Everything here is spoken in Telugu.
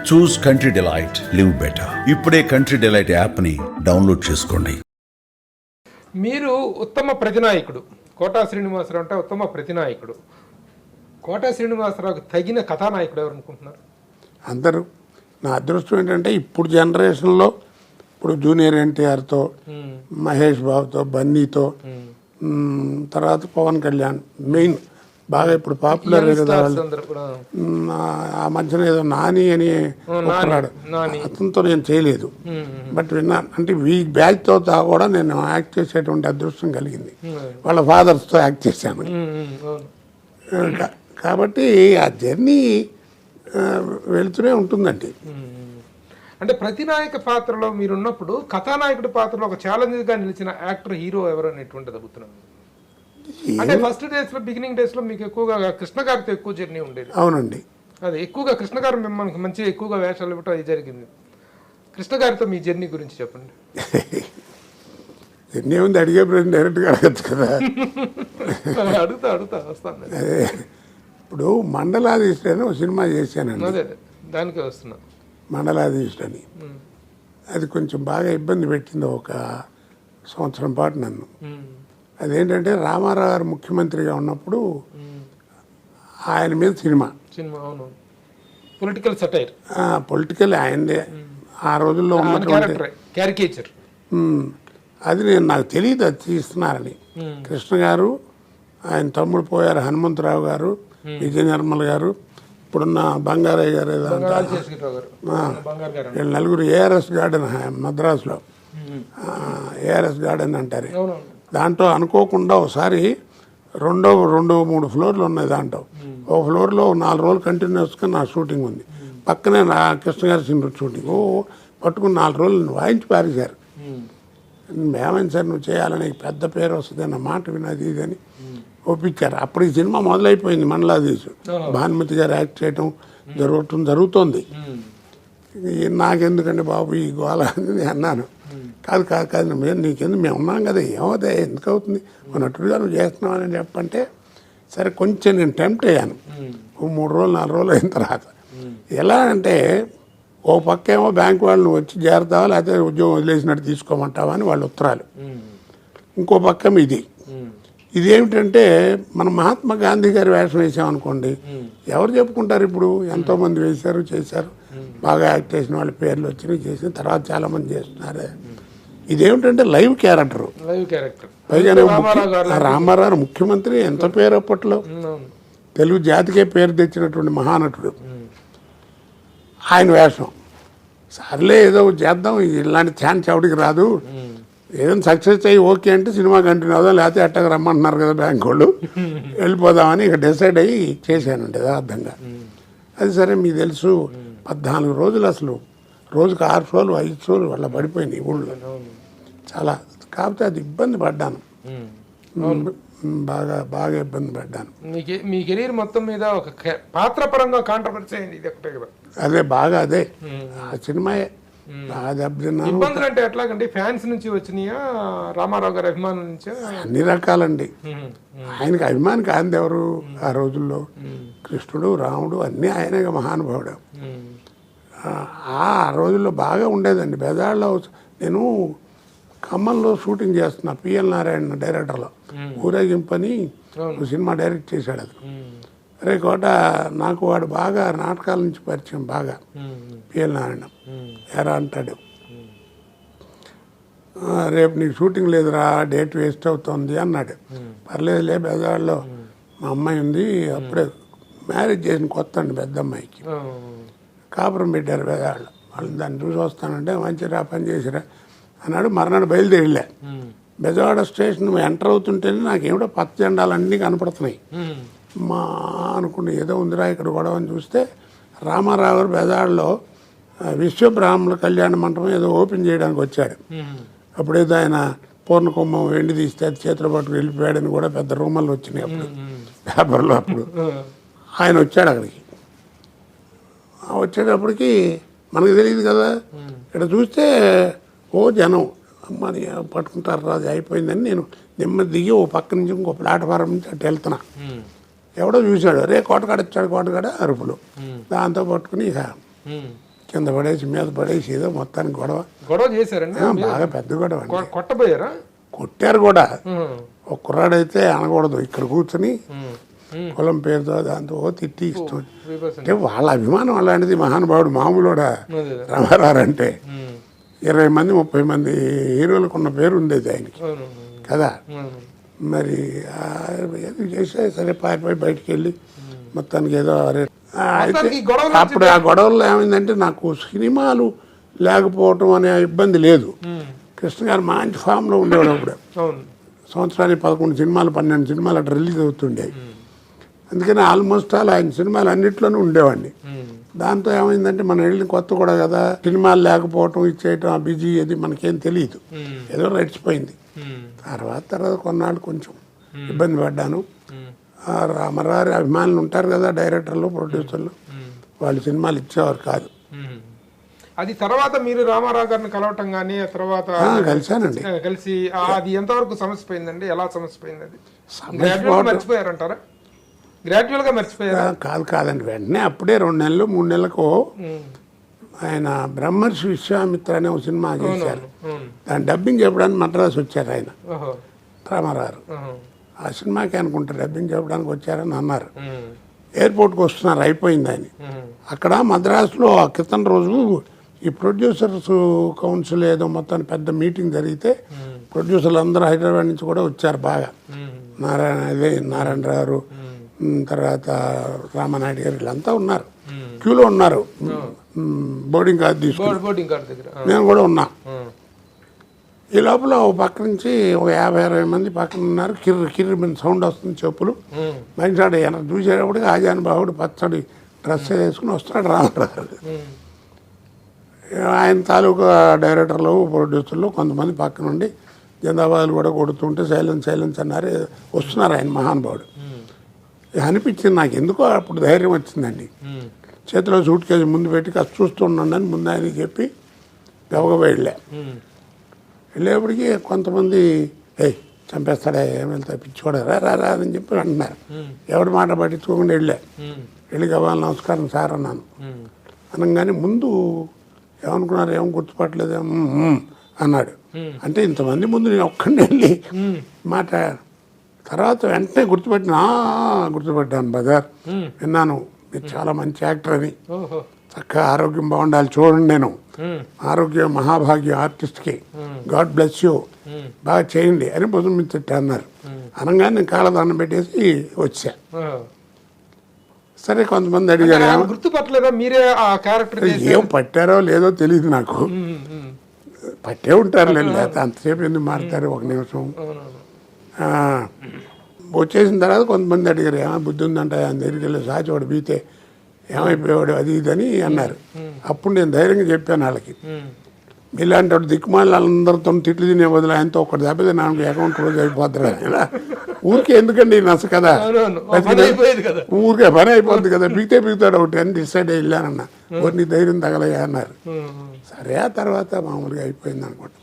చూస్ కంట్రీ డిలైట్, లివ్ బెటర్. ఇప్పుడే కంట్రీ డిలైట్ యాప్ని డౌన్లోడ్ చేసుకోండి. మీరు ఉత్తమ ప్రతినాయకుడు కోటా శ్రీనివాసరావు అంటే ఉత్తమ ప్రతినాయకుడు. కోటా శ్రీనివాసరావుకి తగిన కథానాయకుడు ఎవరు అనుకుంటున్నారు? అందరూ. నా అదృష్టం ఏంటంటే ఇప్పుడు జనరేషన్లో ఇప్పుడు జూనియర్ ఎన్టీఆర్తో, మహేష్ బాబుతో, బన్నీతో, తర్వాత పవన్ కళ్యాణ్ మెయిన్ బాగా ఇప్పుడు పాపులర్ కదా. ఆ మధ్యన ఏదో నాని అని ఒకనాడు, అతనితో నేను చేయలేదు, బట్ విన్నాను. అంటే ఈ బ్యాచ్తో కూడా నేను యాక్ట్ చేసేటువంటి అదృష్టం కలిగింది. వాళ్ళ ఫాదర్స్తో యాక్ట్ చేశాను. కాబట్టి ఆ జర్నీ వెళుతూనే ఉంటుందండి. అంటే ప్రతినాయక పాత్రలో మీరున్నప్పుడు కథానాయకుడి పాత్రలో ఒక ఛాలెంజ్గా నిలిచిన యాక్టర్, హీరో ఎవరు అనేటువంటిది అడుగుతున్నాను. అంటే ఫస్ట్ డేస్ లో, బిగినింగ్ డేస్ లో మీకు ఎక్కువగా కృష్ణ గారితో ఎక్కువ జర్నీ ఉండేది. అవునండి. అదే ఎక్కువగా కృష్ణ గారు మిమ్మల్ని మంచిగా ఎక్కువగా వేషాలు ఇవ్వటం అది జరిగింది. కృష్ణ గారితో మీ జర్నీ గురించి చెప్పండి. జర్నీ ఉంది, అడిగే ప్రశ్న డైరెక్ట్గా అడగచ్చు కదా. అడుగుతా వస్తాను. అదే ఇప్పుడు మండలాధీశుడు అని ఒక సినిమా చేశానండి. అదే దానికే వస్తున్నా. మండలాధీశుడు అని అది కొంచెం బాగా ఇబ్బంది పెట్టింది ఒక సంవత్సరం పాటు నన్ను. అదేంటంటే రామారావు గారు ముఖ్యమంత్రిగా ఉన్నప్పుడు ఆయన మీద సినిమా. అవును, పొలిటికల్ సటైర్. పొలిటికల్ ఆయనదే ఆ రోజుల్లో ఉన్నటువంటి క్యారికేచర్. అది నాకు తెలియదు అది తీస్తున్నారని. కృష్ణ గారు, ఆయన తమ్ముడు పోయారు హనుమంతరావు గారు, విజయ నిర్మల్ గారు, ఇప్పుడున్న బంగారయ్య గారు, వీళ్ళు నలుగురు ఏఆర్ఎస్ గార్డెన్ మద్రాసులో ఏఆర్ఎస్ గార్డెన్ అంటారు. దాంట్లో అనుకోకుండా ఒకసారి రెండు మూడు ఫ్లోర్లు ఉన్నాయి. దాంట్లో ఒక ఫ్లోర్లో 4 రోజులు కంటిన్యూస్గా నా షూటింగ్ ఉంది. పక్కనే నా కృష్ణ గారి సినిమా షూటింగ్. పట్టుకుని 4 రోజులు వాయించి పారేశారు. ఏమైంది సార్ నువ్వు చేయాలని, పెద్ద పేరు వస్తుంది అన్న మాట వినది ఇదని ఒప్పించారు. అప్పుడు ఈ సినిమా మొదలైపోయింది. మండలాధీశుడు భానుమతి గారు యాక్ట్ చేయటం జరుగుతోంది. నాకెందుకండి బాబు ఈ గోళ అని అన్నాను. కాదు మేము నీకెందుకు, మేము ఉన్నాం కదా, ఏమవుతాయి, ఎందుకు అవుతుంది, మన నటుడుగా నువ్వు చేస్తున్నావని చెప్పంటే సరే కొంచెం నేను టెంప్ట్ అయ్యాను. 3 రోజులు 4 రోజులు అయిన తర్వాత ఎలా అంటే ఓ పక్క ఏమో బ్యాంకు వాళ్ళు వచ్చి చేరతావా లేకపోతే ఉద్యోగం వదిలేసినట్టు తీసుకోమంటావా అని వాళ్ళ ఉత్తరాలు. ఇంకో పక్క ఇదేమిటంటే మనం మహాత్మా గాంధీ గారి వేషం వేసామనుకోండి, ఎవరు చెప్పుకుంటారు? ఇప్పుడు ఎంతోమంది వేశారు, చేశారు, బాగా యాక్ట్ చేసిన వాళ్ళ పేర్లు వచ్చినాయి, చేసిన తర్వాత చాలామంది చేస్తున్నారు. ఇదేమిటంటే లైవ్ క్యారెక్టర్. పైగా రామారావు ముఖ్యమంత్రి, ఎంత పేరు అప్పట్లో, తెలుగు జాతికే పేరు తెచ్చినటువంటి మహానటుడు. ఆయన వేషం సర్లే ఏదో చేద్దాం, ఇలాంటి ఛాన్స్ ఎవడికి రాదు, ఏదైనా సక్సెస్ అయ్యి ఓకే అంటే సినిమా కంటిన్యూ అవుదాం, లేకపోతే ఎట్టగా రమ్మంటున్నారు కదా బ్యాంక్ వాళ్ళు, వెళ్ళిపోదామని ఇక డిసైడ్ అయ్యి చేశానండి యథార్థంగా. అది సరే మీకు తెలుసు 14 రోజులు అసలు రోజుకు 6 షోలు 5 షోలు వాళ్ళ పడిపోయినాయి ఊళ్ళో చాలా. కాకపోతే అది ఇబ్బంది పడ్డాను, బాగా ఇబ్బంది పడ్డాను. మీ కెరీర్ మొత్తం మీద ఒక పాత్ర పరంగా కాంట్రవర్సీ అయింది ఇది ఒకటే కదా. అదే ఆ సినిమాయే బాగా దెబ్బతిన్నాను. ఇబ్బందులు అంటే ఎట్లాగండి? ఫ్యాన్స్ నుంచి వచ్చినాయా, రామారావు గారి అభిమానుల నుంచా? అన్ని రకాలండి. ఆయనకి అభిమాని కాంది ఎవరు ఆ రోజుల్లో? కృష్ణుడు, రాముడు అన్నీ ఆయనే మహానుభావుడు. ఆ రోజుల్లో బాగా ఉండేదండి. బెజాడ్లో నేను ఖమ్మంలో షూటింగ్ చేస్తున్నా, పిఎల్ నారాయణ డైరెక్టర్లో ఊరేగింపని సినిమా డైరెక్ట్ చేశాడు అతను. అరే కోట, నాకు వాడు బాగా నాటకాల నుంచి పరిచయం బాగా. పిఎల్ నారాయణ ఎరా అంటాడు, రేపు నీకు షూటింగ్ లేదురా, డేట్ వేస్ట్ అవుతుంది అన్నాడు. పర్లేదులే, బెజవాడలో మా అమ్మాయి ఉంది, అప్పుడే మ్యారేజ్ చేసిన కొత్త అండి పెద్ద అమ్మాయికి, కాపురం పెట్టారు బెజవాడలో. వాళ్ళు దాన్ని చూసి వస్తానంటే మంచిరా పని చేసిరా అన్నాడు. మర్నాడు బయలుదేరిలే. బెజవాడ స్టేషన్ ఎంటర్ అవుతుంటేనే నాకేమిటో పచ్చ జెండాలన్నీ కనపడుతున్నాయి. మా అనుకున్న ఏదో ఉందిరా ఇక్కడ గొడవ అని చూస్తే రామారావు గారు బెజవాడలో విశ్వబ్రాహ్మణుల కళ్యాణ మంటపం ఏదో ఓపెన్ చేయడానికి వచ్చాడు. అప్పుడేదో ఆయన పూర్ణకుంభం వెండి తీస్తే అది చేతులు పట్టుకు వెళ్ళిపోయాడని కూడా పెద్ద రూమర్లు వచ్చినాయి అప్పుడు పేపర్లో. అప్పుడు ఆయన వచ్చాడు అక్కడికి. వచ్చేటప్పటికి మనకు తెలియదు కదా, ఇక్కడ చూస్తే ఓ జనం అమ్మని పట్టుకుంటారు రాజు అయిపోయిందని నేను నెమ్మది దిగి ఓ పక్క నుంచి ఇంకో ప్లాట్ఫారం నుంచి అటు వెళ్తున్నా. ఎవడో చూశాడు, రే కోటగాడ వచ్చాడు, కోటగాడ అరుపులు. దాంతో పట్టుకుని ఇక కింద పడేసి మీద పడేసి ఏదో మొత్తానికి గొడవ చేశారండి బాగా పెద్ద గొడవ అండి. కొట్టబోయారా? కొట్టారు కూడా. ఉమ్, ఒక కుర్రాడైతే అనకూడదు, ఇక్కడ కూర్చుని ఉమ్, ఉమ్. కులం పేరుతో దాంతో తిట్టి ఇష్టం. విభజన. అంటే వాళ్ళ అభిమానం అలాంటిది. మహానుభావుడు మామూలుడా అదే. రామారావు అంటే ఉమ్, 20 మంది 30 మంది హీరోలకు ఉన్న పేరు ఉండేది ఆయనకి అవును, కదా. అవును. మరి ఏదో చేసే సరే పారిపోయి బయటికి వెళ్ళి మొత్తానికి ఏదో అయితే మొత్తానికి ఈ గొడవల నుంచి అప్పుడు ఆ గొడవల్లో ఏమైందంటే నాకు సినిమాలు లేకపోవటం అనే ఇబ్బంది లేదు. ఉమ్, కృష్ణ గారు మంచి ఫామ్లో ఉండేవాడు అప్పుడు. అవును. సంవత్సరానికి 11 సినిమాలు 12 సినిమాలు అట్లా రిలీజ్ అవుతుండేవి. ఉమ్, అందుకని ఆల్మోస్ట్ ఆల్ ఆయన సినిమాలు అన్నింటిలోనూ ఉండేవాడిని. ఉమ్, దాంతో ఏమైందంటే మనం వెళ్ళిన కొత్త కూడా కదా, సినిమాలు లేకపోవటం ఇచ్చేయటం ఆ బిజీ అది మనకేం తెలియదు. ఉమ్, ఏదో నడిచిపోయింది. ఉమ్, తర్వాత కొన్నాళ్ళు కొంచెం ఇబ్బంది పడ్డాను. ఉమ్, ఆ రామారావు అభిమానులు ఉంటారు కదా, డైరెక్టర్లు ప్రొడ్యూసర్లు, ఉమ్, వాళ్ళు సినిమాలు ఇచ్చేవారు కాదు. ఉమ్. అది తర్వాత మీరు రామారావు గారిని కలవటం కానీ ఆ తర్వాత కలిశానండి. కలిసి అది ఎంతవరకు సమస్య పోయిందండి? ఎలా సమస్య పోయింది? అది సమస్య గ్రాడ్యువల్ పోవటం- మర్చిపోయారంటారా? గ్రాడ్యువల్ గా మర్చిపోయారా? కాదండి, వెంటనే అప్పుడే 2 నెలలు 3 నెలలకు ఉమ్, ఆయన బ్రహ్మర్షి విశ్వామిత్ర అనే ఒక సినిమా చేశారు. అవును. దాని డబ్బింగ్ చెప్పడానికి మద్రాసు వచ్చారు ఆయన ఓహో, రామారావు. ఓహో. ఆ సినిమాకి అనుకుంటారు డబ్బింగ్ చెప్పడానికి వచ్చారని అన్నారు. ఉమ్, ఎయిర్పోర్ట్కి వస్తున్నారు, అయిపోయింది ఆయన. ఉమ్, అక్కడ మద్రాసులో ఆ క్రితం రోజు ఈ ప్రొడ్యూసర్స్ కౌన్సిల్ ఏదో మొత్తం పెద్ద మీటింగ్ జరిగితే ప్రొడ్యూసర్లు అందరూ హైదరాబాద్ నుంచి కూడా వచ్చారు బాగా. ఉమ్, నారాయణ గారు, తర్వాత రామనాయుడు గారు, వీళ్ళంతా ఉన్నారు. ఉమ్. క్యూలో ఉన్నారు. బోర్డింగ్ కార్డు తీసుకుని బోర్డింగ్ కార్డు దగ్గర. నేను కూడా ఉన్నా. ఉమ్, ఈ లోపల ఒక పక్క నుంచి ఒక 50-60 మంది పక్కన ఉన్నారు. కిర్రి సౌండ్ వస్తుంది, చెప్పులు. ఉమ్, మంచివాడు వెనక చూసేటప్పటికి ఆజానుబాహుడు పచ్చడి డ్రెస్ వేసుకుని వస్తున్నాడు రామారావు. ఉమ్, ఆయన తాలూకా డైరెక్టర్లు ప్రొడ్యూసర్లు కొంతమంది పక్క నుండి జిందాబాదులు కూడా కొడుతుంటే సైలెన్స్ అన్నారు. వస్తున్నారు ఆయన మహానుభావుడు. అనిపించింది నాకు, ఎందుకో అప్పుడు ధైర్యం వచ్చిందండి. ఉమ్, చేతిలో సూట్ కేసు ముందు పెట్టి కాస్త చూస్తున్నాను అని ముందు ఆయనకి చెప్పి గబగబా వెళ్ళా. ఉమ్, వెళ్ళేప్పటికీ కొంతమంది చంపేస్తాడా, ఏమి వెళ్తా పిచ్చుకోడా, రా అని చెప్పి అంటున్నారు. ఎవరి మాట పట్టించుకోకుండా ఉమ్, వెళ్ళి గబాలు నమస్కారం సార్ అన్నాను. ఉమ్, అనగానే ముందు ఏమనుకున్నారు, ఏం గుర్తుపట్టలేదు అన్నాడు. అంటే ఇంతమంది ముందు నేను ఒక్కడిని వెళ్ళి మాట్లాడాను. తర్వాత వెంటనే గుర్తుపెట్టాను బజార్, విన్నాను మీరు చాలా మంచి యాక్టర్ అని, ఓహో, చక్కగా ఆరోగ్యం బాగుండాలి, చూడండి నేను ఉమ్, ఆరోగ్యం మహాభాగ్యం ఆర్టిస్ట్కి, గాడ్ బ్లెస్ యూ, బాగా చేయండి అని భుజం మీద తిట్టి అన్నారు. అనగానే నేను కాళ్ళదండం పెట్టేసి వచ్చా. ఓహో. సరే కొంతమంది అడిగారు, ఆయన గుర్తుపట్టలేదా మీరే ఆ క్యారెక్టర్ ఏం పట్టారో లేదో తెలియదు నాకు. పట్టే ఉంటారు లేకపోతే అంతసేపు ఎందుకు మారుతారు, 1 నిమిషం. వచ్చేసిన తర్వాత కొంతమంది అడిగారు, ఏమో బుద్ధి ఉందంట, ఆయన దగ్గరికి వెళ్ళి సాచివాడు బీతే ఏమైపోయాడు అది ఇది అని అన్నారు. అప్పుడు నేను ధైర్యంగా చెప్పాను వాళ్ళకి, మీలాంటి వాడు దిక్కుమాలి వాళ్ళందరితో తిట్లు తినే బదులు ఆయనతో ఒకటి దెబ్బతే నాకు అకౌంట్ క్లోజ్ అయిపోతారు కదా, ఊరికే ఎందుకండి నచ్చ కదా, ఊరికే పని అయిపోద్ది కదా, బిగుతాడు ఒకటి అని డిసైడ్ అయ్యి వెళ్ళానన్న. నీ ధైర్యం తగలయ్యా అన్నారు. సరే ఆ తర్వాత మామూలుగా అయిపోయింది అనుకోండి.